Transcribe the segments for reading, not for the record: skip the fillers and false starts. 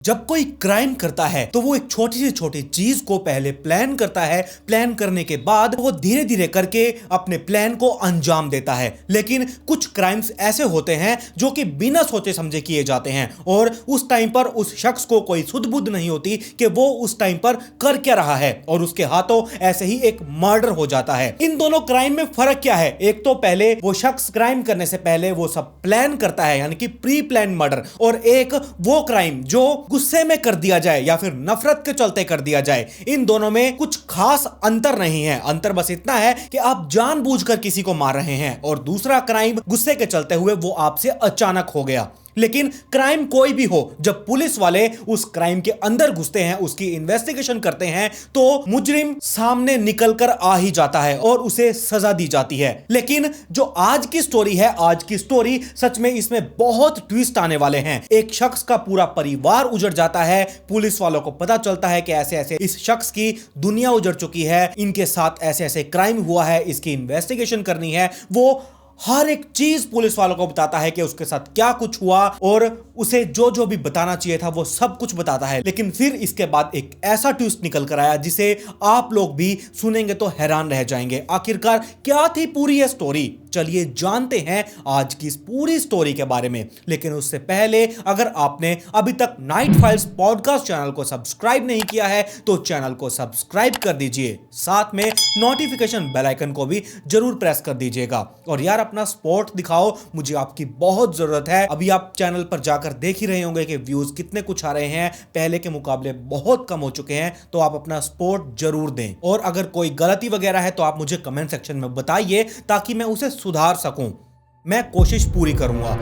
जब कोई क्राइम करता है तो वो एक छोटी से छोटी चीज को पहले प्लान करता है। प्लान करने के बाद वो धीरे धीरे करके अपने प्लान को अंजाम देता है। लेकिन कुछ क्राइम्स ऐसे होते हैं जो कि बिना सोचे समझे किए जाते हैं और उस टाइम पर उस शख्स को कोई सुध बुध नहीं होती कि वो उस टाइम पर कर क्या रहा है और उसके हाथों ऐसे ही एक मर्डर हो जाता है। इन दोनों क्राइम में फर्क क्या है? एक तो पहले वो शख्स क्राइम करने से पहले वो सब प्लान करता है, यानी कि प्री प्लान मर्डर, और एक वो क्राइम जो गुस्से में कर दिया जाए या फिर नफरत के चलते कर दिया जाए। इन दोनों में कुछ खास अंतर नहीं है। अंतर बस इतना है कि आप जानबूझकर किसी को मार रहे हैं और दूसरा क्राइम गुस्से के चलते हुए वो आपसे अचानक हो गया। लेकिन क्राइम कोई भी हो, जब पुलिस वाले उस क्राइम के अंदर घुसते हैं, उसकी इन्वेस्टिगेशन करते हैं, तो मुजरिम सामने निकलकर आ ही जाता है और उसे सजा दी जाती है। लेकिन जो आज की स्टोरी है, आज की स्टोरी सच में इसमें बहुत ट्विस्ट आने वाले हैं। एक शख्स का पूरा परिवार उजड़ जाता है। पुलिस वालों को पता चलता है कि ऐसे ऐसे इस शख्स की दुनिया उजड़ चुकी है, इनके साथ ऐसे ऐसे क्राइम हुआ है, इसकी इन्वेस्टिगेशन करनी है। वो हर एक चीज पुलिस वालों को बताता है कि उसके साथ क्या कुछ हुआ और उसे जो जो भी बताना चाहिए था वो सब कुछ बताता है। लेकिन फिर इसके बाद एक ऐसा ट्विस्ट निकल कर आया जिसे आप लोग भी सुनेंगे तो हैरान रह जाएंगे। आखिरकार क्या थी पूरी ये स्टोरी? चलिए जानते हैं आज की इस पूरी स्टोरी के बारे में। लेकिन उससे पहले अगर आपने अभी तक नाइट फाइल्स पॉडकास्ट चैनल को सब्सक्राइब नहीं किया है तो चैनल को सब्सक्राइब कर दीजिए, साथ में नोटिफिकेशन बेल आइकन को भी जरूर प्रेस कर दीजिएगा। और यार अपना सपोर्ट दिखाओ, मुझे आपकी बहुत जरूरत है। अभी आप चैनल पर जाकर देख ही रहे होंगे कि व्यूज कितने कुछ आ रहे हैं, पहले के मुकाबले बहुत कम हो चुके हैं। तो आप अपना सपोर्ट जरूर दें और अगर कोई गलती वगैरह है तो आप मुझे कमेंट सेक्शन में बताइए ताकि मैं उसे सुधार सकूं। मैं कोशिश पूरी करूंगा।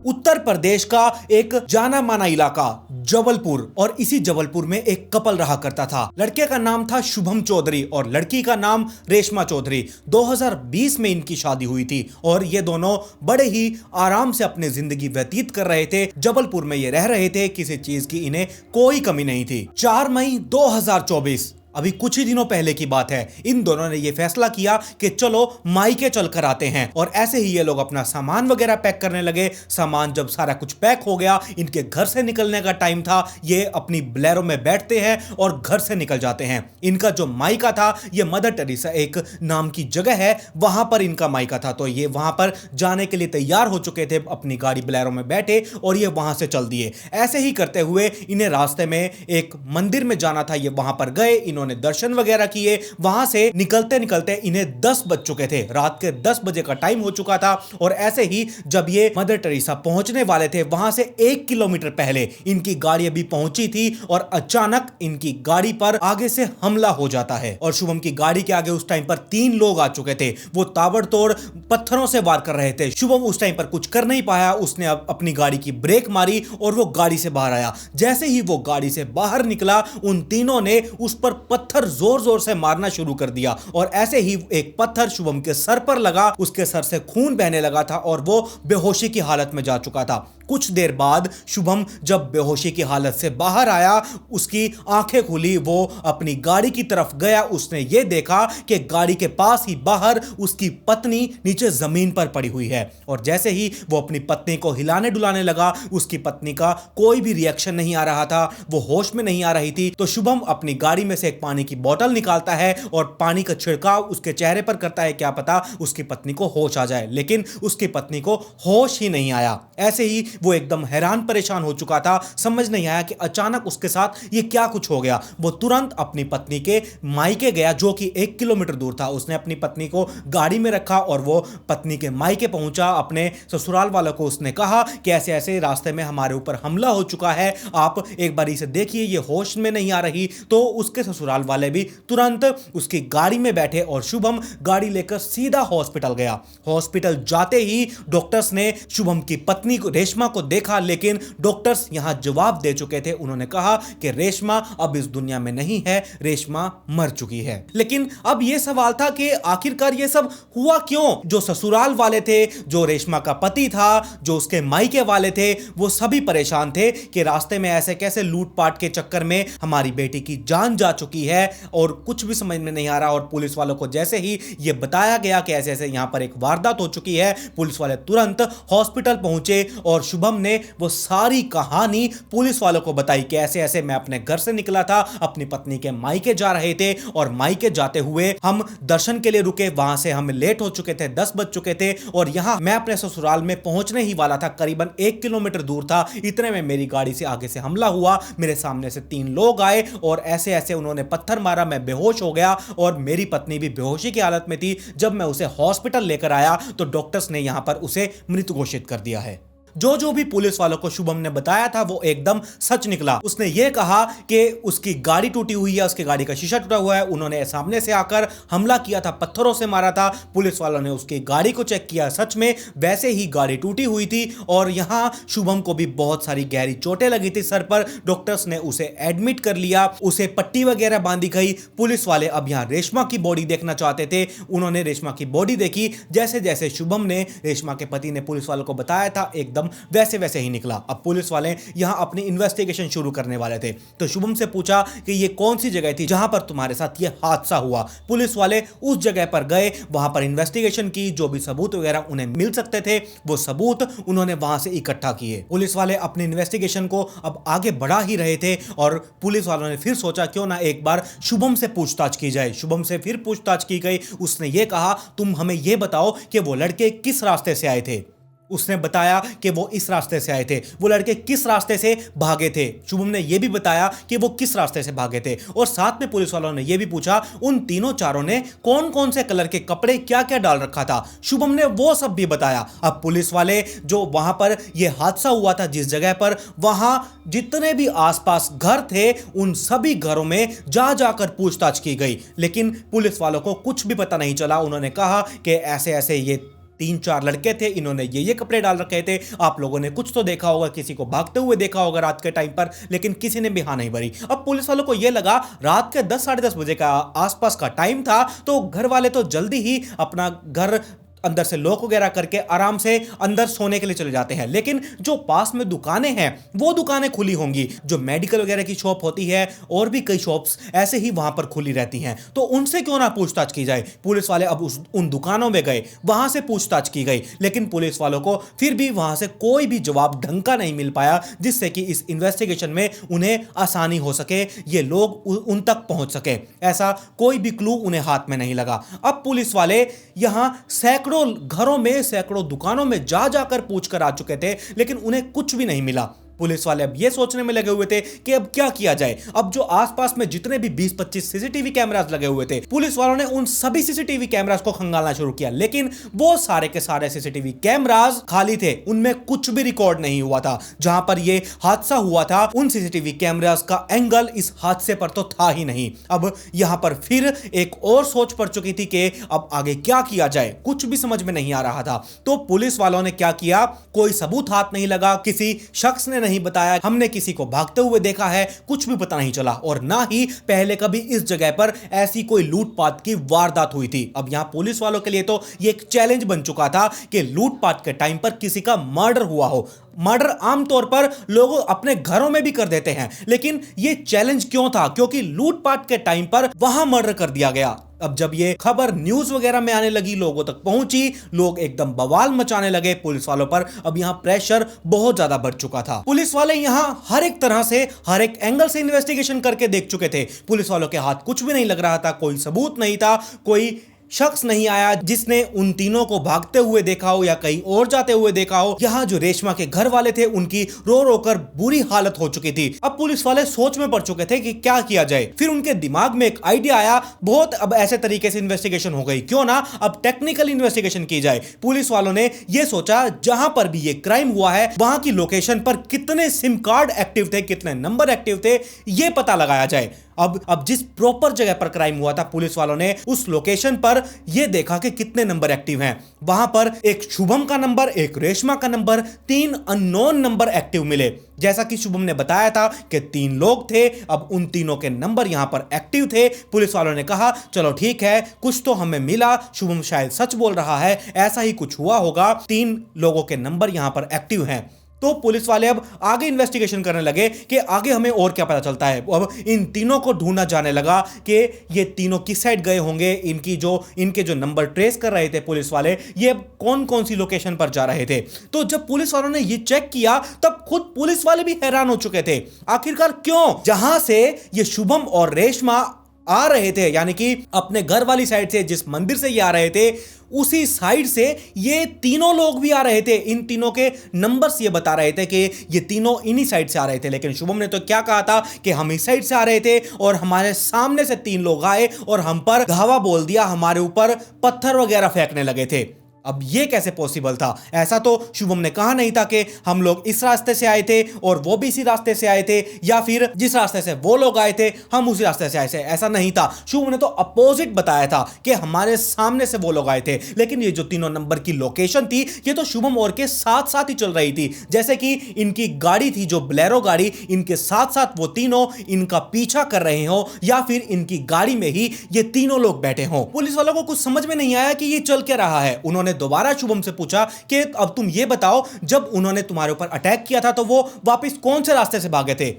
उत्तर प्रदेश का एक जाना माना इलाका जबलपुर, और इसी जबलपुर में एक कपल रहा करता था। लड़के का नाम था शुभम चौधरी और लड़की का नाम रेशमा चौधरी। 2020 में इनकी शादी हुई थी और ये दोनों बड़े ही आराम से अपनी जिंदगी व्यतीत कर रहे थे। जबलपुर में ये रह रहे थे, किसी चीज की इन्हें कोई कमी नहीं थी। 4 मई 2024, अभी कुछ ही दिनों पहले की बात है, इन दोनों ने यह फैसला किया कि चलो मायके चल कर आते हैं। और ऐसे ही ये लोग अपना सामान वगैरह पैक करने लगे। सामान जब सारा कुछ पैक हो गया, इनके घर से निकलने का टाइम था, ये अपनी बोलेरो में बैठते हैं और घर से निकल जाते हैं। इनका जो मायका था, ये मदर टेरेसा एक नाम की जगह है, वहां पर इनका मायका था। तो ये वहां पर जाने के लिए तैयार हो चुके थे, अपनी गाड़ी बोलेरो में बैठे और ये वहां से चल दिए। ऐसे ही करते हुए इन्हें रास्ते में एक मंदिर में जाना था, ये वहां पर गए, इन्होंने दर्शन वगैरह किए। वहां से निकलते निकलते इन्हें 10 बज चुके थे, रात के 10 बजे का टाइम हो चुका था। और ऐसे ही जब ये मदर टेरेसा पहुंचने वाले थे, वहां से 1 किलोमीटर पहले इनकी गाड़ी अभी पहुंची थी और अचानक इनकी गाड़ी पर आगे से हमला हो जाता है। और शुभम की गाड़ी के आगे उस टाइम पर 3 लोग आ चुके थे। वो ताबड़तोड़ पत्थरों से वार कर रहे थे। शुभम उस टाइम पर कुछ कर नहीं पाया, उसने अपनी गाड़ी की ब्रेक मारी और वो गाड़ी से बाहर आया। जैसे ही वो गाड़ी से बाहर निकला, उन तीनों ने उस पर पत्थर जोर जोर से मारना शुरू कर दिया और ऐसे ही एक पत्थर शुभम के सर पर लगा। उसके सर से खून बहने लगा था और वो बेहोशी की हालत में जा चुका था। कुछ देर बाद शुभम जब बेहोशी की हालत से बाहर आया, उसकी आंखें खुली, वो अपनी गाड़ी की तरफ गया। उसने ये देखा कि गाड़ी के पास ही बाहर उसकी पत्नी नीचे जमीन पर पड़ी हुई है। और जैसे ही वो अपनी पत्नी को हिलाने डुलाने लगा, उसकी पत्नी का कोई भी रिएक्शन नहीं आ रहा था, वो होश में नहीं आ रही थी। तो शुभम अपनी गाड़ी में से एक पानी की बोतल निकालता है और पानी का छिड़काव उसके चेहरे पर करता है, क्या पता उसकी पत्नी को होश आ जाए। लेकिन उसकी पत्नी को होश ही नहीं आया। ऐसे ही वो एकदम हैरान परेशान हो चुका था, समझ नहीं आया कि अचानक उसके साथ ये क्या कुछ हो गया। वो तुरंत अपनी पत्नी के मायके गया, जो कि 1 किलोमीटर दूर था। उसने अपनी पत्नी को गाड़ी में रखा और वो पत्नी के मायके पहुंचा। अपने ससुराल वालों को उसने कहा कि ऐसे ऐसे रास्ते में हमारे ऊपर हमला हो चुका है, आप एक बार इसे देखिए, ये होश में नहीं आ रही। तो उसके ससुराल वाले भी तुरंत उसकी गाड़ी में बैठे और शुभम गाड़ी लेकर सीधा हॉस्पिटल गया। हॉस्पिटल जाते ही डॉक्टर्स ने शुभम की पत्नी को, रेशमा को देखा, लेकिन डॉक्टर्स यहां जवाब दे चुके थे। उन्होंने कहा कि रेशमा अब इस दुनिया में नहीं है, रेशमा मर चुकी है। लेकिन अब यह सवाल था कि आखिरकार यह सब हुआ क्यों? जो ससुराल वाले थे, जो रेशमा का पति था, जो उसके मायके वाले थे, वो सभी परेशान थे कि रास्ते में ऐसे कैसे लूटपाट के चक्कर में हमारी बेटी की जान जा चुकी है और कुछ भी समझ में नहीं आ रहा। और पुलिस वालों को जैसे ही यह बताया गया कि ऐसे ऐसे यहां पर एक वारदात हो चुकी है, पुलिस वाले तुरंत हॉस्पिटल पहुंचे और शुभम ने वो सारी कहानी पुलिस वालों को बताई कि ऐसे ऐसे मैं अपने घर से निकला था, अपनी पत्नी के मायके जा रहे थे और मायके जाते हुए हम दर्शन के लिए रुके, वहां से हम लेट हो चुके थे, 10 बज चुके थे और यहां मैं अपने ससुराल में पहुंचने ही वाला था, करीबन 1 किलोमीटर दूर था। इतने में मेरी गाड़ी से आगे से हमला हुआ, मेरे सामने से 3 लोग आए और ऐसे ऐसे उन्होंने पत्थर मारा, मैं बेहोश हो गया और मेरी पत्नी भी बेहोशी की हालत में थी। जब मैं उसे हॉस्पिटल लेकर आया तो डॉक्टर्स ने यहां पर उसे मृत घोषित कर दिया है। जो भी पुलिस वालों को शुभम ने बताया था वो एकदम सच निकला। उसने यह कहा कि उसकी गाड़ी टूटी हुई है, उसकी गाड़ी का शीशा टूटा हुआ है, उन्होंने सामने से आकर हमला किया था, पत्थरों से मारा था। पुलिस वालों ने उसकी गाड़ी को चेक किया, सच में वैसे ही गाड़ी टूटी हुई थी और यहां शुभम को भी बहुत सारी गहरी चोटें लगी थी सर पर। डॉक्टर्स ने उसे एडमिट कर लिया, उसे पट्टी वगैरह बांधी गई। पुलिस वाले अब यहां रेशमा की बॉडी देखना चाहते थे, उन्होंने रेशमा की बॉडी देखी। जैसे जैसे शुभम ने, रेशमा के पति ने पुलिस वालों को बताया था, एकदम वैसे वैसे ही निकला। अब पुलिस वाले यहां अपनी इन्वेस्टिगेशन शुरू करने वाले थे तो शुभम से पूछा कि यह कौन सी जगह थी जहां पर तुम्हारे साथ यह हादसा हुआ। पुलिस वाले उस जगह पर गए, वहां पर इन्वेस्टिगेशन की, जो भी सबूत वगैरह उन्हें मिल सकते थे वो सबूत उन्होंने वहां से इकट्ठा किए। पुलिस वाले अपनी इन्वेस्टिगेशन को अब आगे बढ़ा ही रहे थे और पुलिस वालों ने फिर सोचा क्यों ना एक बार शुभम से पूछताछ की जाए। शुभम से फिर पूछताछ की गई। उसने यह कहा, तुम हमें यह बताओ कि वो लड़के किस रास्ते से आए थे। उसने बताया कि वो इस रास्ते से आए थे। वो लड़के किस रास्ते से भागे थे, शुभम ने यह भी बताया कि वो किस रास्ते से भागे थे। और साथ में पुलिस वालों ने यह भी पूछा उन तीनों चारों ने कौन कौन से कलर के कपड़े क्या क्या डाल रखा था। शुभम ने वो सब भी बताया। अब पुलिस वाले जो वहां पर यह हादसा हुआ था जिस जगह पर, वहां जितने भी आसपास घर थे उन सभी घरों में जा जाकर पूछताछ की गई, लेकिन पुलिस वालों को कुछ भी पता नहीं चला। उन्होंने कहा कि ऐसे ऐसे ये 3-4 लड़के थे, इन्होंने ये कपड़े डाल रखे थे, आप लोगों ने कुछ तो देखा होगा, किसी को भागते हुए देखा होगा रात के टाइम पर, लेकिन किसी ने भी हाँ नहीं भरी। अब पुलिस वालों को यह लगा रात के 10-10:30 बजे का आसपास का टाइम था, तो घर वाले तो जल्दी ही अपना घर अंदर से लॉक वगैरह करके आराम से अंदर सोने के लिए चले जाते हैं। लेकिन जो पास में दुकानें हैं वो दुकानें खुली होंगी, जो मेडिकल वगैरह की शॉप होती है और भी कई शॉप्स ऐसे ही वहां पर खुली रहती हैं, तो उनसे क्यों ना पूछताछ की जाए। पुलिस वाले अब उन दुकानों में गए, वहां से पूछताछ की गई, लेकिन पुलिस वालों को फिर भी वहां से कोई भी जवाब ढंग का नहीं मिल पाया जिससे कि इस इन्वेस्टिगेशन में उन्हें आसानी हो सके, ये लोग उन तक पहुंच सके। ऐसा कोई भी क्लू उन्हें हाथ में नहीं लगा। अब पुलिस वाले यहां सैकड़ों घरों में, सैकड़ों दुकानों में जा जाकर पूछकर आ चुके थे, लेकिन उन्हें कुछ भी नहीं मिला। पुलिस वाले अब ये सोचने में लगे हुए थे कि अब क्या किया जाए। अब जो आसपास में जितने भी 20-25 सीसीटीवी कैमरास लगे हुए थे, पुलिस वालों ने उन सभी सीसीटीवी कैमरास को खंगालना शुरू किया, लेकिन वो सारे के सारे सीसीटीवी कैमरास खाली थे, उनमें कुछ भी रिकॉर्ड नहीं हुआ था। जहां पर ये हादसा हुआ था उन सीसीटीवी कैमरास का एंगल इस हादसे पर तो था ही नहीं। अब यहां पर फिर एक और सोच पड़ चुकी थी कि अब आगे क्या किया जाए, कुछ भी समझ में नहीं आ रहा था। तो पुलिस वालों ने क्या किया, कोई सबूत हाथ नहीं लगा, किसी शख्स ने नहीं बताया हमने किसी को भागते हुए देखा है, कुछ भी पता नहीं चला, और ना ही पहले कभी इस जगह पर ऐसी कोई लूटपाट की वारदात हुई थी। अब यहां पुलिस वालों के लिए तो ये एक चैलेंज बन चुका था कि लूटपाट के टाइम पर किसी का मर्डर हुआ हो। मर्डर आमतौर पर लोग अपने घरों में भी कर देते हैं, लेकिन यह चैलेंज क्यों था, क्योंकि लूटपाट के टाइम पर वहां मर्डर कर दिया गया। अब जब ये खबर न्यूज वगैरह में आने लगी, लोगों तक पहुंची, लोग एकदम बवाल मचाने लगे पुलिस वालों पर। अब यहां प्रेशर बहुत ज्यादा बढ़ चुका था। पुलिस वाले यहां हर एक तरह से, हर एक एंगल से इन्वेस्टिगेशन करके देख चुके थे। पुलिस वालों के हाथ कुछ भी नहीं लग रहा था, कोई सबूत नहीं था, कोई शख्स नहीं आया जिसने उन तीनों को भागते हुए देखा हो या कहीं और जाते हुए देखा हो। यहां जो रेशमा के घर वाले थे उनकी रो रो कर बुरी हालत हो चुकी थी। अब पुलिस वाले सोच में पड़ चुके थे कि क्या किया जाए। फिर उनके दिमाग में एक आइडिया आया, बहुत अब ऐसे तरीके से इन्वेस्टिगेशन हो गई, क्यों ना अब टेक्निकल इन्वेस्टिगेशन की जाए। पुलिस वालों ने यह सोचा जहां पर भी ये क्राइम हुआ है वहां की लोकेशन पर कितने सिम कार्ड एक्टिव थे, कितने नंबर एक्टिव थे, यह पता लगाया जाए। अब जिस प्रॉपर जगह पर क्राइम हुआ था, पुलिस वालों ने उस लोकेशन पर यह देखा कि कितने नंबर एक्टिव हैं। वहां पर एक शुभम का नंबर, एक रेशमा का नंबर, 3 अननोन नंबर एक्टिव मिले। जैसा कि शुभम ने बताया था कि 3 लोग थे, अब उन तीनों के नंबर यहां पर एक्टिव थे। पुलिस वालों ने कहा चलो ठीक है, कुछ तो हमें मिला, शुभम शायद सच बोल रहा है, ऐसा ही कुछ हुआ होगा, 3 लोगों के नंबर यहां पर एक्टिव हैं। तो पुलिस वाले अब आगे इन्वेस्टिगेशन करने लगे कि आगे हमें और क्या पता चलता है। अब इन तीनों को ढूंढना जाने लगा कि ये तीनों किस साइड गए होंगे, इनके जो नंबर ट्रेस कर रहे थे पुलिस वाले, ये कौन कौन सी लोकेशन पर जा रहे थे। तो जब पुलिस वालों ने ये चेक किया तब खुद पुलिस वाले भी हैरान हो चुके थे। आखिरकार क्यों? जहां से ये शुभम और रेशमा आ रहे थे, यानी कि अपने घर वाली साइड से, जिस मंदिर से ये आ रहे थे, उसी साइड से ये तीनों लोग भी आ रहे थे। इन तीनों के नंबर्स ये बता रहे थे कि ये तीनों इन्हीं साइड से आ रहे थे। लेकिन शुभम ने तो क्या कहा था कि हम इस साइड से आ रहे थे और हमारे सामने से 3 लोग आए और हम पर धावा बोल दिया, हमारे ऊपर पत्थर वगैरह फेंकने लगे थे। अब ये कैसे पॉसिबल था? ऐसा तो शुभम ने कहा नहीं था कि हम लोग इस रास्ते से आए थे और वो भी इसी रास्ते से आए थे, या फिर जिस रास्ते से वो लोग आए थे हम उसी रास्ते से आए थे। ऐसा नहीं था। शुभम ने तो अपोजिट बताया था कि हमारे सामने से वो लोग आए थे। लेकिन ये जो तीनों नंबर की लोकेशन थी, ये तो शुभम और के साथ साथ ही चल रही थी। जैसे कि इनकी गाड़ी थी, जो बोलेरो गाड़ी, इनके साथ साथ वो तीनों इनका पीछा कर रहे हो, या फिर इनकी गाड़ी में ही ये तीनों लोग बैठे हो। पुलिस वालों को कुछ समझ में नहीं आया कि ये चल क्या रहा है। उन्होंने दोबारा शुभम से पूछा कि अब तुम ये बताओ, जब उन्होंने तुम्हारे ऊपर अटैक किया था तो वो वापस कौन से रास्ते से भागे थे?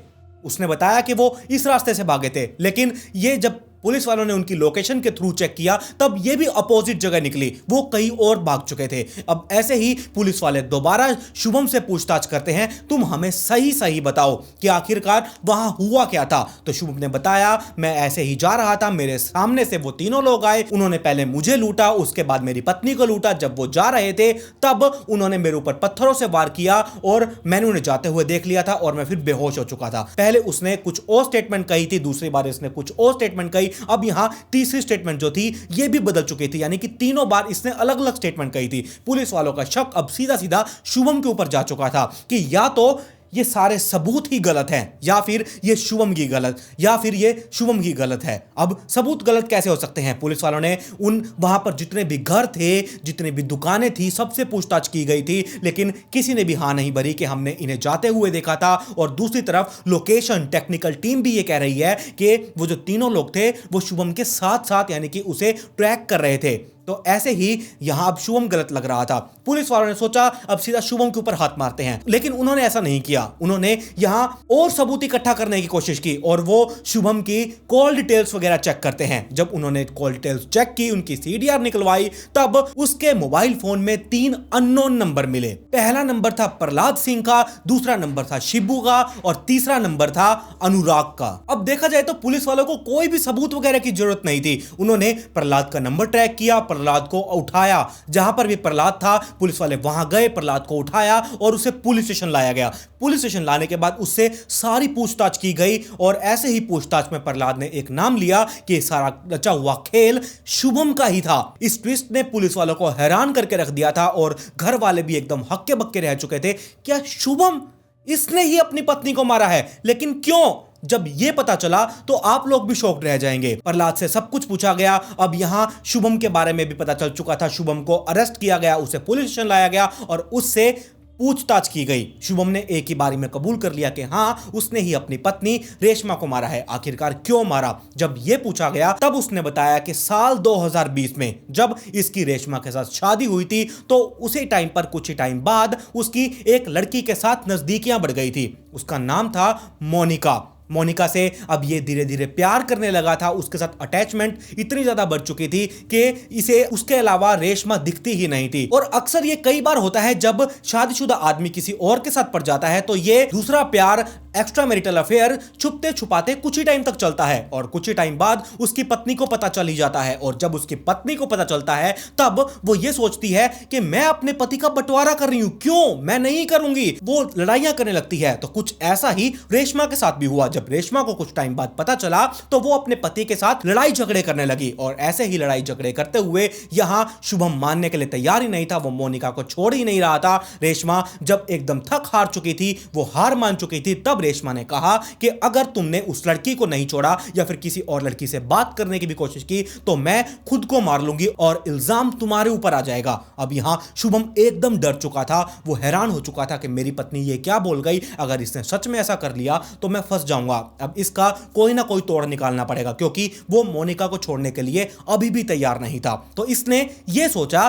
उसने बताया कि वो इस रास्ते से भागे थे। लेकिन ये जब पुलिस वालों ने उनकी लोकेशन के थ्रू चेक किया तब ये भी अपोजिट जगह निकली, वो कहीं और भाग चुके थे। अब ऐसे ही पुलिस वाले दोबारा शुभम से पूछताछ करते हैं, तुम हमें सही सही बताओ कि आखिरकार वहां हुआ क्या था। तो शुभम ने बताया, मैं ऐसे ही जा रहा था, मेरे सामने से वो तीनों लोग आए, उन्होंने पहले मुझे लूटा, उसके बाद मेरी पत्नी को लूटा। जब वो जा रहे थे तब उन्होंने मेरे ऊपर पत्थरों से वार किया और मैंने उन्हें जाते हुए देख लिया था और मैं फिर बेहोश हो चुका था। पहले उसने कुछ और स्टेटमेंट कही थी, दूसरी बार इसने कुछ और स्टेटमेंट कही, अब यहां तीसरी स्टेटमेंट जो थी ये भी बदल चुकी थी, यानी कि तीनों बार इसने अलग अलग स्टेटमेंट कही थी। पुलिस वालों का शक अब सीधा सीधा शुभम के ऊपर जा चुका था कि या तो ये सारे सबूत ही गलत हैं, या फिर ये शुभम की गलत है। अब सबूत गलत कैसे हो सकते हैं? पुलिस वालों ने वहां पर जितने भी घर थे, जितने भी दुकानें थी, सबसे पूछताछ की गई थी, लेकिन किसी ने भी हाँ नहीं भरी कि हमने इन्हें जाते हुए देखा था। और दूसरी तरफ लोकेशन टेक्निकल टीम भी ये कह रही है कि वो जो तीनों लोग थे वो शुभम के साथ साथ, यानी कि उसे ट्रैक कर रहे थे। तो ऐसे ही यहां अब शुभम गलत लग रहा था। पुलिस वालों ने सोचा अब सीधा शुभम के ऊपर हाथ मारते हैं, लेकिन उन्होंने ऐसा नहीं किया। उन्होंने यहां और सबूत इकट्ठा करने की कोशिश की और वो शुभम की कॉल डिटेल्स वगैरह चेक करते हैं। जब उन्होंने कॉल डिटेल्स चेक की, उनकी सीडीआर निकलवाई, तब उसके मोबाइल फोन में 3 अननोन नंबर मिले। पहला नंबर था प्रहलाद सिंह का, दूसरा नंबर था शिबू का और तीसरा नंबर था अनुराग का। अब देखा जाए तो पुलिस वालों को कोई भी सबूत वगैरह की जरूरत नहीं थी। उन्होंने प्रहलाद का नंबर ट्रैक किया, प्रहलाद को उठाया, जहां पर भी प्रहलाद था पुलिस वाले वहां गए, प्रहलाद को उठाया और उसे पुलिस स्टेशन लाया गया। पुलिस स्टेशन लाने के बाद उससे सारी पूछताछ की गई और ऐसे ही पूछताछ में प्रहलाद ने एक नाम लिया कि सारा रचा हुआ खेल शुभम का ही था। इस ट्विस्ट ने पुलिस वालों को हैरान करके रख दिया था और घर वाले भी एकदम हक्के बक्के रह चुके थे। क्या शुभम, इसने ही अपनी पत्नी को मारा है? लेकिन क्यों? जब यह पता चला तो आप लोग भी शॉक्ड रह जाएंगे। प्रहलाद से सब कुछ पूछा गया। अब यहां शुभम के बारे में भी पता चल चुका था। शुभम को अरेस्ट किया गया, उसे पुलिस स्टेशन लाया गया और उससे पूछताछ की गई। शुभम ने एक ही बारी में कबूल कर लिया कि हां, उसने ही अपनी पत्नी रेशमा को मारा है। आखिरकार क्यों मारा? जब यह पूछा गया तब उसने बताया कि साल 2020 में जब इसकी रेशमा के साथ शादी हुई थी तो उसी टाइम पर कुछ ही टाइम बाद उसकी एक लड़की के साथ नजदीकियां बढ़ गई थी। उसका नाम था मोनिका से अब ये धीरे धीरे प्यार करने लगा था। उसके साथ अटैचमेंट इतनी ज्यादा बढ़ चुकी थी कि इसे उसके अलावा रेशमा दिखती ही नहीं थी। और अक्सर ये कई बार होता है जब शादीशुदा आदमी किसी और के साथ पड़ जाता है तो ये दूसरा प्यार, एक्स्ट्रा मैरिटल अफेयर छुपते छुपाते कुछ ही टाइम तक चलता है और कुछ ही टाइम बाद उसकी पत्नी को पता चल ही जाता है। और जब उसकी पत्नी को पता चलता है तब वो ये सोचती है कि मैं अपने पति का बंटवारा कर रही हूं, क्यों, मैं नहीं करूंगी। वो लड़ाइयां करने लगती है। तो कुछ ऐसा ही रेशमा के साथ भी हुआ। जब रेशमा को कुछ टाइम बाद पता चला तो वो अपने पति के साथ लड़ाई झगड़े करने लगी और ऐसे ही लड़ाई झगड़े करते हुए यहां शुभम मानने के लिए तैयार ही नहीं था, वो मोनिका को छोड़ ही नहीं रहा था। रेशमा जब एकदम थक हार चुकी थी, वो हार मान चुकी थी, तब रेशमा ने कहा कि अगर तुमने उस लड़की को नहीं छोड़ा या फिर किसी और लड़की से बात करने की भी कोशिश की तो मैं खुद को मार लूंगी और इल्जाम तुम्हारे ऊपर आ जाएगा। अब यहां शुभम एकदम डर चुका था, वो हैरान हो चुका था कि मेरी पत्नी ये क्या बोल गई, अगर इसने सच में ऐसा कर लिया तो मैं फंस जाऊंगा। अब इसका कोई ना कोई तोड़ निकालना पड़ेगा क्योंकि वो मोनिका को छोड़ने के लिए अभी भी तैयार नहीं था। तो इसने ये सोचा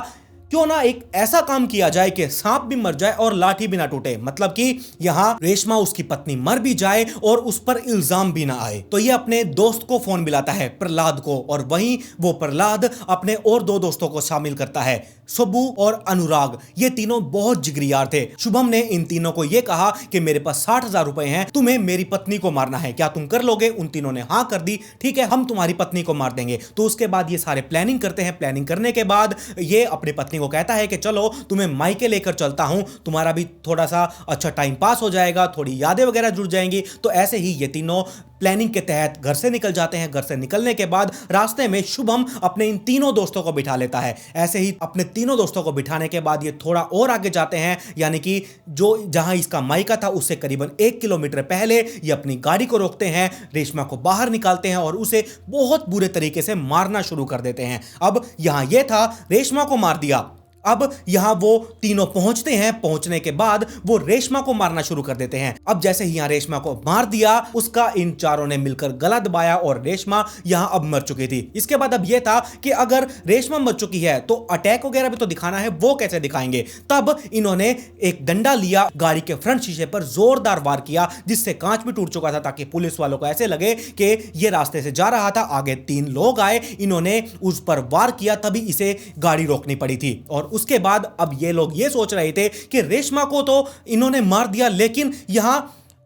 क्यों ना एक ऐसा काम किया जाए कि सांप भी मर जाए और लाठी भी ना टूटे, मतलब कि यहां रेशमा उसकी पत्नी मर भी जाए और उस पर इल्जाम भी ना आए। तो ये अपने दोस्त को फोन मिलाता है, प्रहलाद को, और वहीं वो प्रहलाद अपने और दो दोस्तों को शामिल करता है, सुब्बू और अनुराग। ये तीनों बहुत जिगरी यार थे। शुभम ने इन तीनों को यह कहा कि मेरे पास 60,000 रुपए हैं, तुम्हें मेरी पत्नी को मारना है, क्या तुम कर लोगे? उन तीनों ने हाँ कर दी, ठीक है हम तुम्हारी पत्नी को मार देंगे। तो उसके बाद ये सारे प्लानिंग करते हैं। प्लानिंग करने के बाद ये अपनी पत्नी को कहता है कि चलो तुम्हें मायके लेकर चलता हूं, तुम्हारा भी थोड़ा सा अच्छा टाइम पास हो जाएगा, थोड़ी यादें वगैरह जुड़ जाएंगी। तो ऐसे ही ये तीनों प्लानिंग के तहत घर से निकल जाते हैं। घर से निकलने के बाद रास्ते में शुभम अपने इन तीनों दोस्तों को बिठा लेता है। ऐसे ही अपने तीनों दोस्तों को बिठाने के बाद ये थोड़ा और आगे जाते हैं, यानी कि जो जहां इसका मायका था उससे करीबन 1 किलोमीटर पहले ये अपनी गाड़ी को रोकते हैं, रेशमा को बाहर निकालते हैं और उसे बहुत बुरे तरीके से मारना शुरू कर देते हैं। अब यहां यह था, रेशमा को मार दिया, अब यहां वो तीनों पहुंचते हैं। पहुंचने के बाद वो रेशमा को मारना शुरू कर देते हैं। अब जैसे ही यहां रेशमा को मार दिया, उसका इन चारों ने मिलकर गला दबाया और रेशमा यहां अब मर चुकी थी। इसके बाद अब यह था कि अगर रेशमा मर चुकी है तो अटैक वगैरह भी तो दिखाना है, वो कैसे दिखाएंगे? तब इन्होंने एक डंडा लिया, गाड़ी के फ्रंट शीशे पर जोरदार वार किया जिससे कांच भी टूट चुका था, ताकि पुलिस वालों को ऐसे लगे कि ये रास्ते से जा रहा था। आगे 3 लोग आए, इन्होंने उस पर वार किया, तभी इसे गाड़ी रोकनी पड़ी थी। और उसके बाद अब ये लोग ये सोच रहे थे कि रेशमा को तो इन्होंने मार दिया, लेकिन यहां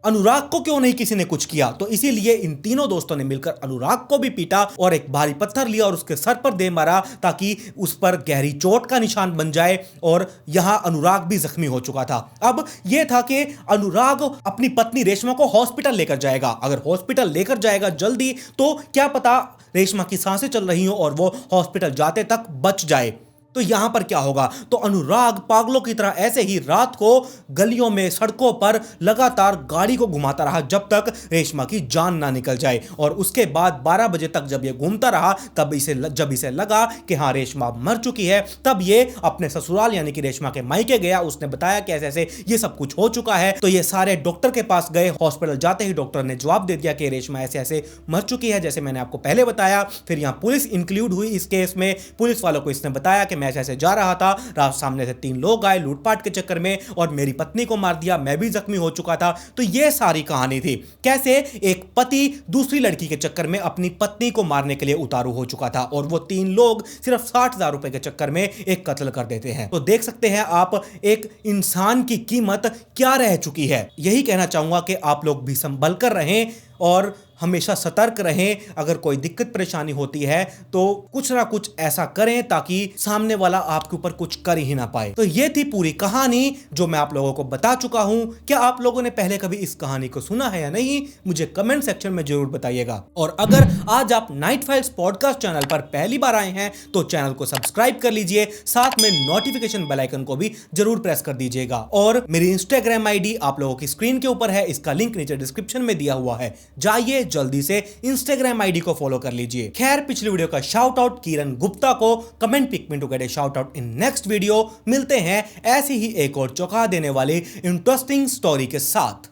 अनुराग को क्यों नहीं किसी ने कुछ किया? तो इसीलिए इन तीनों दोस्तों ने मिलकर अनुराग को भी पीटा और एक भारी पत्थर लिया और उसके सर पर दे मारा, ताकि उस पर गहरी चोट का निशान बन जाए। और यहां अनुराग भी जख्मी हो चुका था। अब यह था कि अनुराग अपनी पत्नी रेशमा को हॉस्पिटल लेकर जाएगा। अगर हॉस्पिटल लेकर जाएगा जल्दी तो क्या पता रेशमा की सांसें चल रही हो और वो हॉस्पिटल जाते तक बच जाए। तो यहां पर क्या होगा? तो अनुराग पागलों की तरह ऐसे ही रात को गलियों में, सड़कों पर लगातार गाड़ी को घुमाता रहा जब तक रेशमा की जान ना निकल जाए। और उसके बाद 12 बजे तक जब ये घूमता रहा, तब जब इसे लगा कि हाँ रेशमा मर चुकी है, तब ये अपने ससुराल यानी कि रेशमा के मायके गया। उसने बताया कि ऐसे ऐसे ये सब कुछ हो चुका है। तो ये सारे डॉक्टर के पास गए। हॉस्पिटल जाते ही डॉक्टर ने जवाब दे दिया कि रेशमा ऐसे ऐसे मर चुकी है, जैसे मैंने आपको पहले बताया। फिर यहां पुलिस इंक्लूड हुई इस केस में। पुलिस वालों को इसने बताया कि ऐसे जा रहा था, रात सामने से 3 लोग आए लूटपाट के चक्कर में और मेरी पत्नी को मार दिया, मैं भी जख्मी हो चुका था। तो यह सारी कहानी थी, कैसे एक पति दूसरी लड़की के चक्कर में अपनी पत्नी को मारने के लिए उतारू हो चुका था और वो 3 लोग सिर्फ 60,000 रुपए के चक्कर में एक कत्ल कर देते हैं। तो देख सकते हैं आप एक इंसान की कीमत क्या रह चुकी है। यही कहना चाहूंगा कि आप लोग भी संभल कर रहें और हमेशा सतर्क रहें। अगर कोई दिक्कत परेशानी होती है तो कुछ ना कुछ ऐसा करें ताकि सामने वाला आपके ऊपर कुछ कर ही ना पाए। तो ये थी पूरी कहानी जो मैं आप लोगों को बता चुका हूं। क्या आप लोगों ने पहले कभी इस कहानी को सुना है या नहीं, मुझे कमेंट सेक्शन में जरूर बताइएगा। और अगर आज आप नाइट फाइल्स पॉडकास्ट चैनल पर पहली बार आए हैं तो चैनल को सब्सक्राइब कर लीजिए, साथ में नोटिफिकेशन बेल आइकन को भी जरूर प्रेस कर दीजिएगा। और मेरी इंस्टाग्राम आईडी आप लोगों की स्क्रीन के ऊपर है, इसका लिंक नीचे डिस्क्रिप्शन में दिया हुआ है, जाइए जल्दी से इंस्टाग्राम आईडी को फॉलो कर लीजिए। खैर, पिछली वीडियो का शाउट आउट किरण गुप्ता को, कमेंट पिक में to get a shout out in next video. मिलते हैं ऐसी ही एक और चौंका देने वाली इंटरेस्टिंग स्टोरी के साथ।